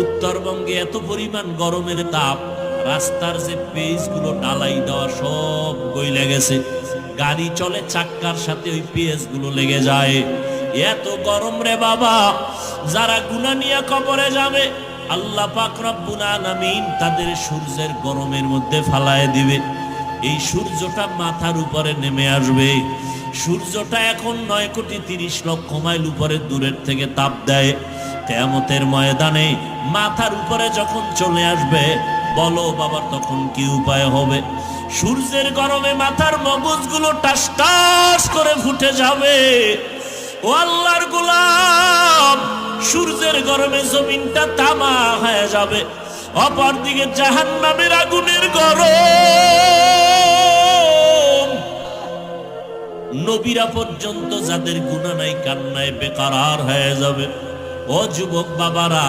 উত্তরবঙ্গে এত পরিমাণ গরমের তাপ, রাস্তার যে পেজগুলো ঢালাই দেওয়া সব গইলে গেছে, গাড়ি চলে চাক্কার সাথে ওই পেজগুলো লেগে যায়। এত গরম রে বাবা, যারা গুনাহ নিয়ে কবরে যাবে আল্লাহ পাক রব্বুল আলামিন তাদের সূর্যের গরমের মধ্যে ফালায় দিবে। এই সূর্যটা মাথার উপরে নেমে আসবে। সূর্যটা এখন 9,30,00,000 মাইল উপরে দূরের থেকে তাপ দেয়। কিয়ামতের ময়দানে মাথার উপরে যখন চলে আসবে, বলো বাবা তখন কি উপায় হবে? সূর্যের গরমে মাথার মগজগুলো টাস টাস করে ফুটে যাবে। ও আল্লাহর গোলাম, সূর্যের গরমে জমিনটা তামা হয়ে যাবে। অপরদিকে জাহান্নামের আগুনের গরম, নবীরা পর্যন্ত যাদের গুনাহ নাই কান্নায় বেকারার হয়ে যাবে। ও যুবক বাবারা,